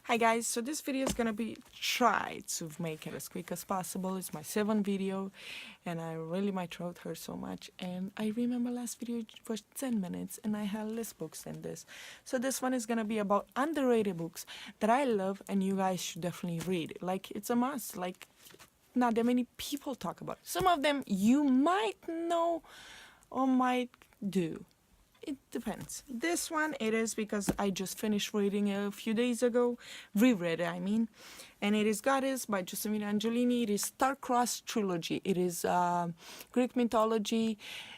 Hi guys, so this video is gonna be try to make it as quick as possible. It's my 7th video and I really, my throat hurts so much, and I remember last video was 10 minutes and I had less books than this. So this one is gonna be about underrated books that I love and you guys should definitely read. Like, it's a must. Like, not that many people talk about it. Some of them you might know or might do. It depends. This one, it is because I just finished reading it a few days ago. Reread it, I mean. And it is Goddess by Giuseppina Angelini. It is Star-Crossed Trilogy. It is Greek mythology.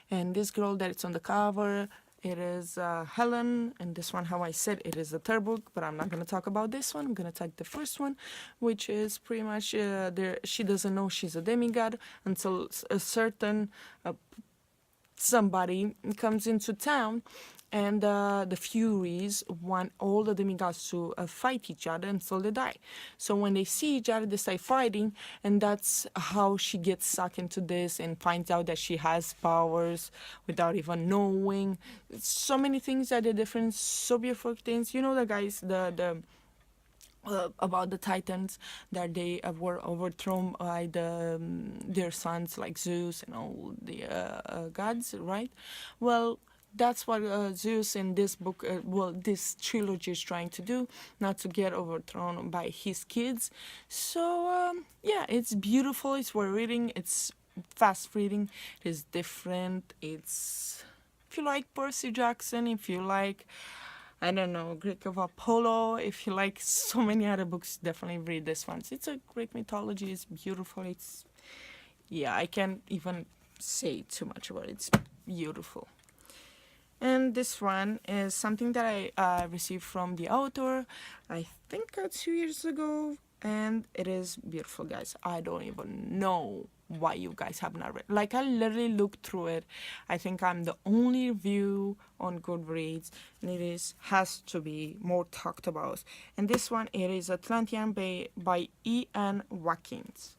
And this girl that it's on the cover, it is Helen. And this one, how I said, it is the third book. But I'm not going to talk about this one. I'm going to talk the first one, which is pretty much she doesn't know she's a demigod until a certain somebody comes into town, and the Furies want all the demigods to fight each other until they die. So when they see each other, they start fighting, and that's how she gets sucked into this and finds out that she has powers without even knowing. So many things that are different, so beautiful things. You know, the guys, about the Titans, that they were overthrown by their sons like Zeus and all the gods, right? Well, that's what Zeus in this book, this trilogy is trying to do, not to get overthrown by his kids. So yeah, it's beautiful. It's worth reading. It's fast reading. It's different. It's, if you like Percy Jackson, if you like, I don't know, Greek of Apollo, if you like so many other books, definitely read this one. It's a Greek mythology, it's beautiful, it's, yeah, I can't even say too much about it, it's beautiful. And this one is something that I received from the author, I think 2 years ago, and it is beautiful, guys. I don't even know why you guys have not read. Like, I literally looked through it. I think I'm the only review on GoodReads, and it has to be more talked about. And this one, it is Atlantean Bay by Ian Watkins.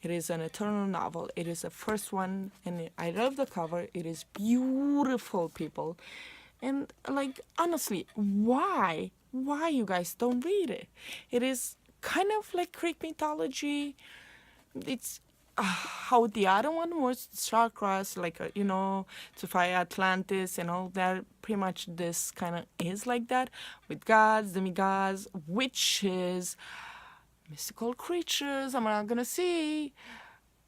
It is an eternal novel. It is the first one, and I love the cover. It is beautiful, people. And like, honestly, why you guys don't read it? It is kind of like Greek mythology. It's how the other one was, Star-Crossed, like, to fight Atlantis and all that. Pretty much this kind of is like that, with gods, demigods, witches, mystical creatures I'm not gonna see,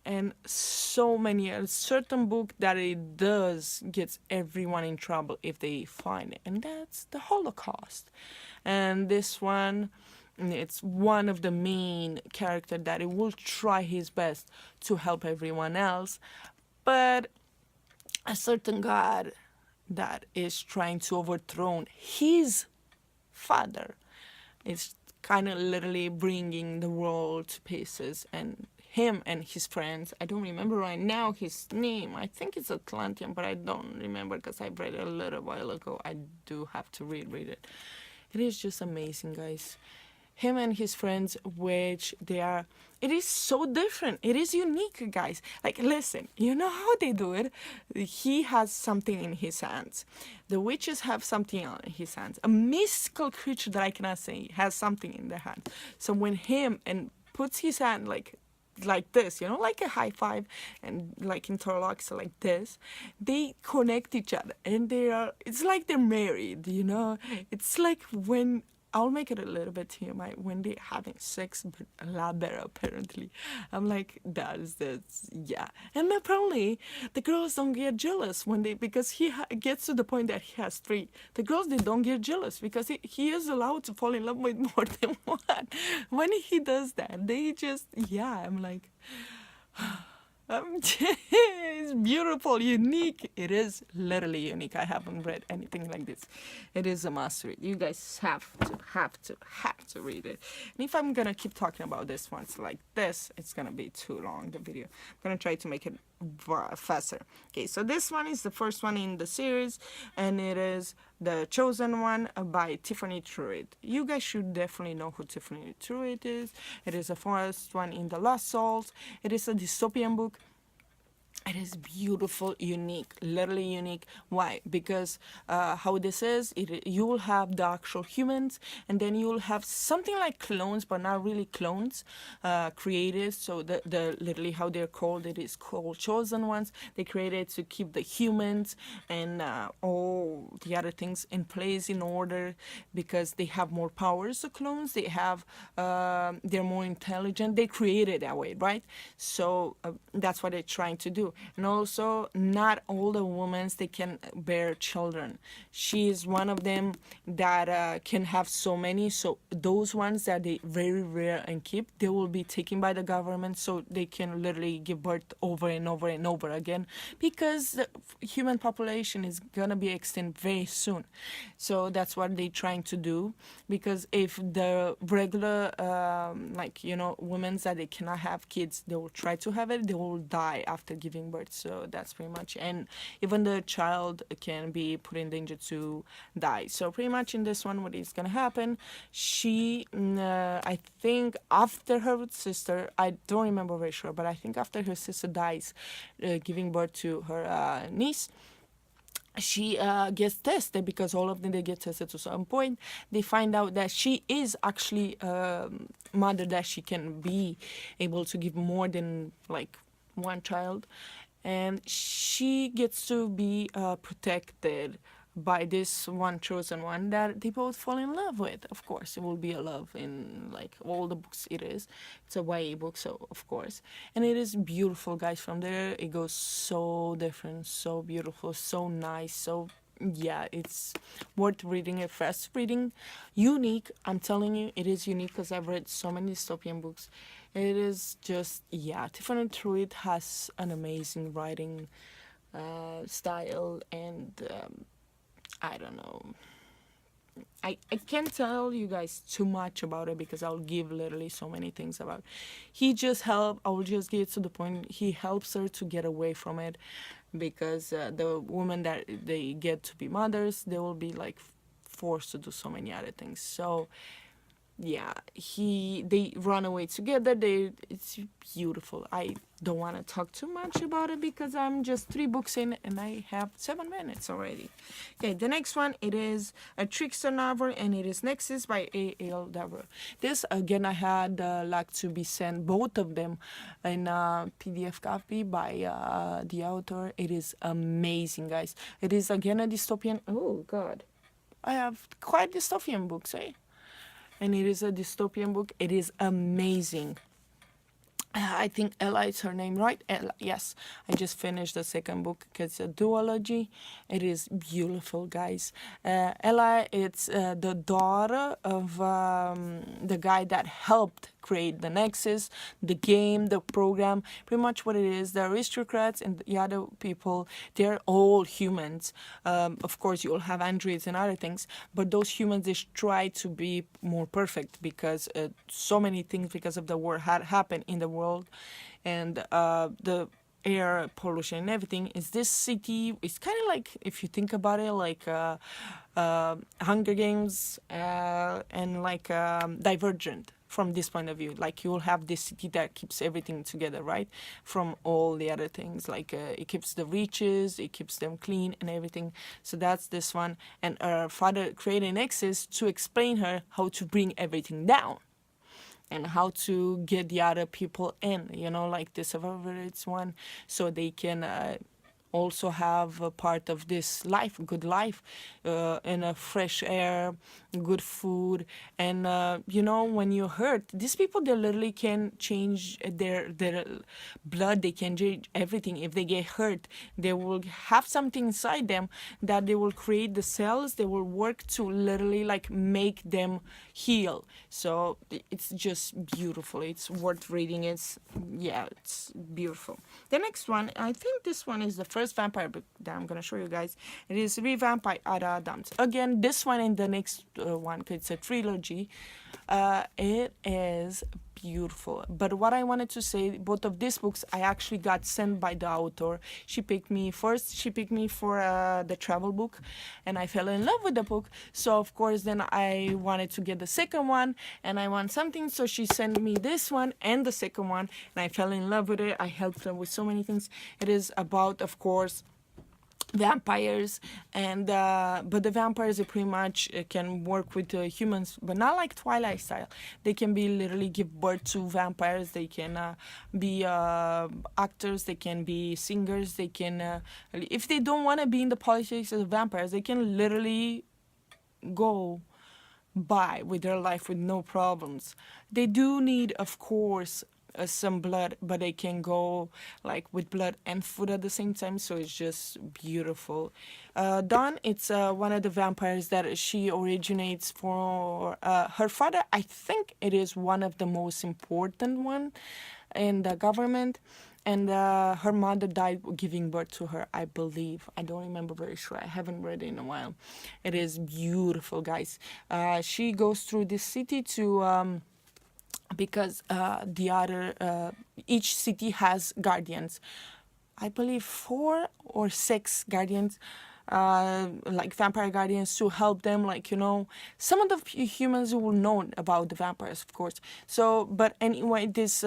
and so many. A certain book that it does gets everyone in trouble if they find it, and that's the Holocaust. And this one, it's one of the main characters that it will try his best to help everyone else, but a certain god that is trying to overthrow his father is kind of literally bringing the world to pieces, and him and his friends, I don't remember right now his name, I think it's Atlantean, but I don't remember because I read it a little while ago. I do have to reread it. It is just amazing, guys. Him and his friends, which they are, it is so different. It is unique, guys. Like, listen, you know how they do it? He has something in his hands. The witches have something on his hands. A mystical creature that I cannot say has something in their hand. So when him and puts his hand like this, like a high five, and like interlocks like this, they connect each other, and it's like they're married, It's like when, I'll make it a little bit TMI, when they're having sex, but a lot better, apparently. I'm like, that's, yeah. And apparently, the girls don't get jealous because he gets to the point that he has 3. The girls, they don't get jealous because he is allowed to fall in love with more than one. When he does that, they just, yeah, I'm like, it's beautiful, unique. It is literally unique. I haven't read anything like this. It is a must read. You guys have to read it. And if I'm gonna keep talking about this once like this, it's gonna be too long, the video. I'm gonna try to make it faster. Okay, so this one is the first one in the series, and it is The Chosen One by Tiffany Truitt. You guys should definitely know who Tiffany Truitt is. It is the first one in The Lost Souls. It is a dystopian book. It is beautiful, unique, literally unique. Why? Because how this is, you will have the actual humans, and then you will have something like clones, but not really clones, created. So the literally how they're called, it is called chosen ones. They created to keep the humans and all the other things in place in order, because they have more powers. The clones, they have, they're more intelligent. They created that way, right? So that's what they're trying to do. And also, not all the women, they can bear children. She is one of them that can have so many. So those ones that they very rare and keep, they will be taken by the government, so they can literally give birth over and over and over again, because the human population is gonna be extinct very soon. So that's what they're trying to do, because if the regular women that they cannot have kids, they will try to have it, they will die after giving birth. So that's pretty much, and even the child can be put in danger to die. So pretty much in this one, what is gonna happen, she I think after her sister, I don't remember very sure, but I think after her sister dies, giving birth to her niece, she gets tested, because all of them, they get tested to some point. They find out that she is actually a mother, that she can be able to give more than like one child, and she gets to be protected by this one chosen one that they both fall in love with. Of course, it will be a love in like all the books. It's a YA book, so of course. And it is beautiful, guys. From there, it goes so different, so beautiful, so nice, so yeah, it's worth reading it. Fast reading, unique. I'm telling you, it is unique, because I've read so many dystopian books. It is just, yeah, Tiffany Truitt has an amazing writing style, and I don't know. I can't tell you guys too much about it, because I'll give literally so many things about it. I will just get to the point. He helps her to get away from it, because the women that they get to be mothers, they will be like forced to do so many other things. So yeah, they run away together. It's beautiful. I don't want to talk too much about it, because I'm just 3 books in and I have 7 minutes already. Okay, the next one, it is a trickster novel, and it is Nexus by A.L. Dabra. This again, I had luck to be sent both of them in a PDF copy by the author. It is amazing, guys. It is again a dystopian. Oh God, I have quite dystopian books, eh? And it is a dystopian book. It is amazing. I think Ella is her name, right? Ella, yes. I just finished the second book, because it's a duology. It is beautiful, guys. Ella, it's the daughter of the guy that helped create the Nexus, the game, the program. Pretty much what it is, the aristocrats and the other people, they're all humans. Of course, you'll have androids and other things, but those humans, they try to be more perfect, because so many things, because of the war, had happened in the world, and the air pollution and everything. Is this city, it's kind of like, if you think about it, like Hunger Games and like Divergent, from this point of view. Like, you will have this city that keeps everything together, right, from all the other things. Like it keeps the reaches, it keeps them clean and everything. So that's this one. And her father created Nexus to explain her how to bring everything down, and how to get the other people in, like the survivors one, so they can also have a part of this life, good life, in a fresh air, good food. And when you hurt, these people, they literally can change their blood, they can change everything. If they get hurt, they will have something inside them that they will create the cells, they will work to literally like make them heal. So it's just beautiful. It's worth reading. It's beautiful. The next one, I think this one is the first vampire book that I'm gonna show you guys. It is Revamp by Ada Adams. Again, this one and the next one, 'cause it's a trilogy. It is beautiful. But what I wanted to say, both of these books I actually got sent by the author. She picked me for the travel book, and I fell in love with the book. So of course then I wanted to get the second one, and I want something, so she sent me this one and the second one, and I fell in love with it. I helped her with so many things. It is about, of course, vampires, and but the vampires, they pretty much can work with humans, but not like Twilight style. They can be literally give birth to vampires. They can be actors, they can be singers, they can if they don't want to be in the politics of the vampires, they can literally go by with their life with no problems. They do need, of course, some blood, but they can go like with blood and food at the same time, so it's just beautiful. Dawn, it's one of the vampires that she originates for her father. I think it is one of the most important one in the government, and her mother died giving birth to her, I believe. I don't remember very sure. I haven't read it in a while. It is beautiful, guys. She goes through this city to because each city has guardians. I believe 4 or 6 guardians, like vampire guardians, to help them, like, some of the humans will know about the vampires, of course. So, but anyway, this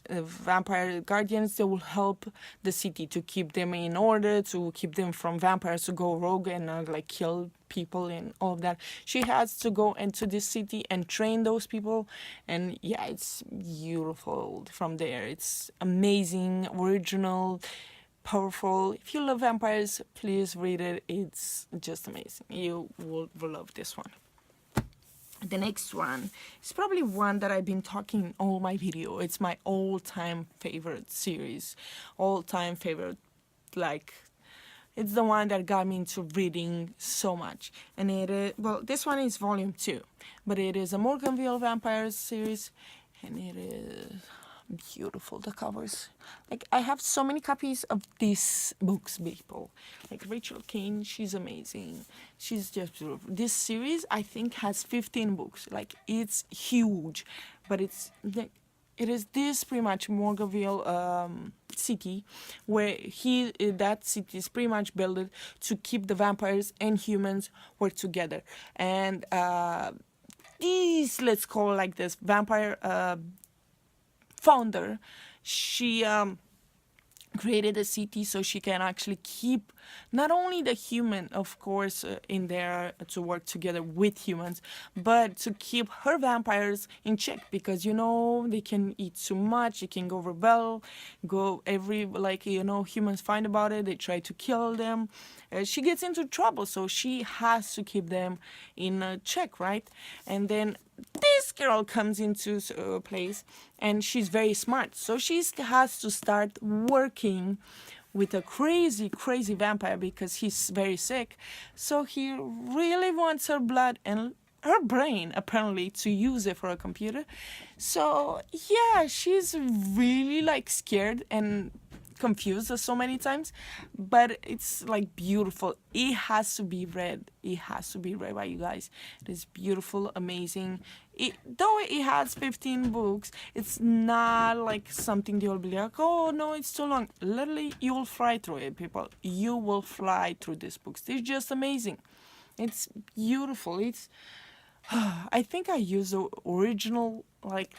vampire guardians, they will help the city to keep them in order, to keep them from vampires to go rogue and like kill people and all of that. She has to go into this city and train those people, and yeah, it's beautiful from there. It's amazing, original, powerful. If you love vampires, please read it. It's just amazing. You will love this one. The next one is probably one that I've been talking in all my video. It's my all-time favorite series, all-time favorite, like, it's the one that got me into reading so much. And it is, well, this one is volume 2, but it is a Morganville vampires series, and it is beautiful. The covers, like, I have so many copies of these books, people. Like Rachel Kane, she's amazing. She's just beautiful. This series, I think, has 15 books. Like, it's huge, but it's like, it is this pretty much Morganville city, where that city is pretty much built to keep the vampires and humans work together. And these, let's call it like this, vampire founder, she created a city so she can actually keep not only the human, of course, in there to work together with humans, but to keep her vampires in check, because they can eat too much, they can go rebel, go every, like, humans find about it, they try to kill them. She gets into trouble, so she has to keep them in check, right? And then this girl comes into place, and she's very smart, so she has to start working with a crazy vampire because he's very sick. So he really wants her blood and her brain, apparently, to use it for a computer. So yeah, she's really like scared and confused so many times, but it's like beautiful. It has to be read. It has to be read by you guys. It is beautiful, amazing. Though it has 15 books, it's not like something you'll be like, oh no, it's too long. Literally, you will fly through it, people. You will fly through these books. They're just amazing. It's beautiful. It's I think I use the original, like,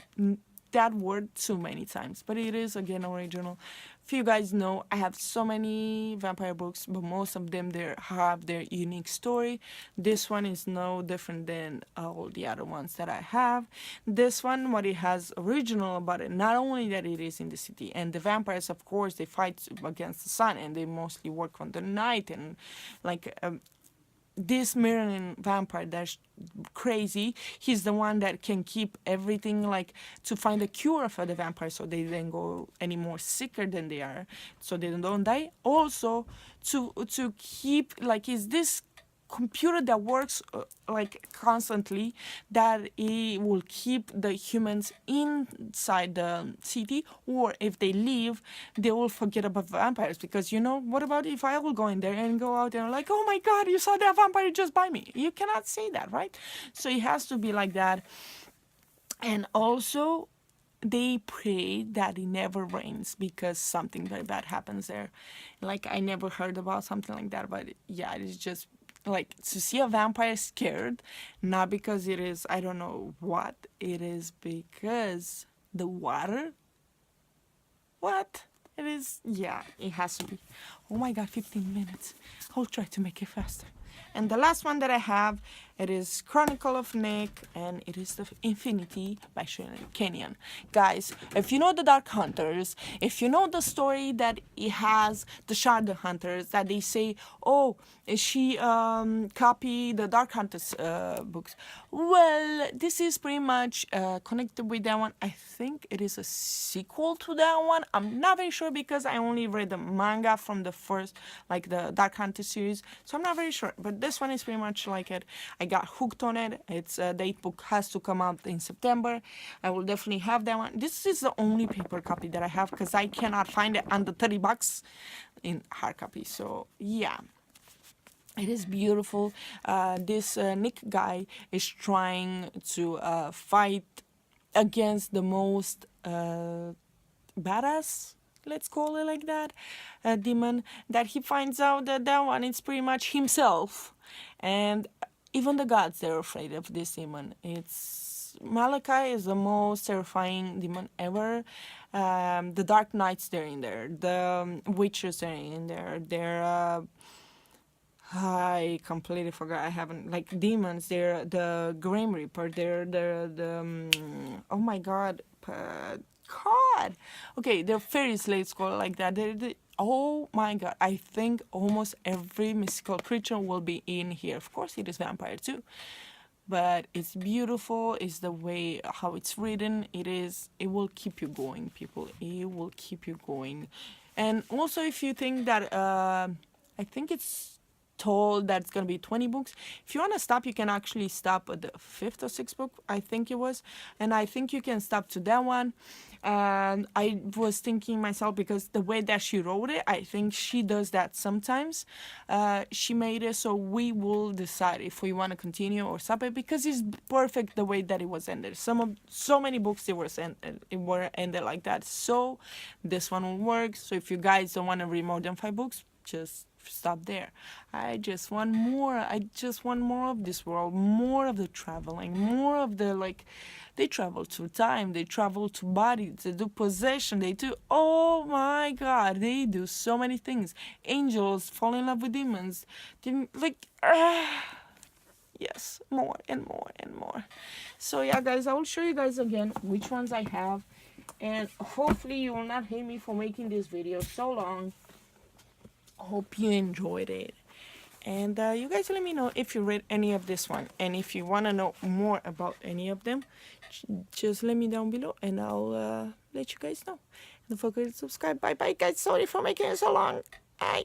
that word too many times, but it is, again, original. If you guys know, I have so many vampire books, but most of them have their unique story. This one is no different than all the other ones that I have. This one, what it has original about it, not only that it is in the city, and the vampires, of course, they fight against the sun, and they mostly work on the night, and like this Merlin vampire that's crazy, he's the one that can keep everything, like, to find a cure for the vampire so they don't go any more sicker than they are, so they don't die. Also to keep, like, is this computer that works like constantly, that it will keep the humans inside the city, or if they leave, they will forget about vampires, because what about if I will go in there and go out and like, oh my god, you saw that vampire just by me? You cannot say that, right? So it has to be like that. And also they pray that it never rains because something very bad happens there. Like, I never heard about something like that, but yeah, it is just like to see a vampire scared, not because it is, I don't know what it is, because the water. What? It is, yeah, it has to be. Oh my god, 15 minutes. I'll try to make it faster. And the last one that I have, it is Chronicle of Make, and it is the Infinity by Shirley Kenyon. Guys, if you know the Dark Hunters, if you know the story that it has the Shadow Hunters, that they say, oh, she copied the Dark Hunters books. Well, this is pretty much connected with that one. I think it is a sequel to that one. I'm not very sure because I only read the manga from the first, like the Dark Hunter series, so I'm not very sure. But this one is pretty much like it. I got hooked on it. It's the 8th book has to come out in September. I will definitely have that one. This is the only paper copy that I have because I cannot find it under $30 in hard copy. So yeah. It is beautiful. This Nick guy is trying to fight against the most badass, let's call it like that, demon, that he finds out that that one is pretty much himself. And even the gods, they're afraid of this demon. It's Malachi is the most terrifying demon ever. The Dark Knights, they're in there. The witches are in there. They're I completely forgot. I haven't, like, demons. They're the Grim Reaper. They're the oh my god, God. Okay, they're fairies. Let's call it like that. Oh my god. I think almost every mystical creature will be in here. Of course, it is vampire too, but it's beautiful. It's the way how it's written. It will keep you going, people. It will keep you going. And also, if you think that I think it's told that it's going to be 20 books. If you want to stop, you can actually stop at the 5th or 6th book, I think it was. And I think you can stop to that one. And I was thinking myself, because the way that she wrote it, I think she does that sometimes. She made it so we will decide if we want to continue or stop it, because it's perfect the way that it was ended. So many books were ended like that. So this one will work. So if you guys don't want to read more than 5 books, just stop there. I just want more. I just want more of this world, more of the traveling, more of the, like, they travel through time, they travel to bodies, they do possession, they do, oh my god, they do so many things. Angels fall in love with demons, yes, more and more and more. So yeah, guys, I will show you guys again which ones I have, and hopefully you will not hate me for making this video so long. Hope you enjoyed it, and you guys let me know if you read any of this one, and if you want to know more about any of them, just let me down below and I'll let you guys know. Don't forget to subscribe. Bye bye, guys. Sorry for making it so long. Bye.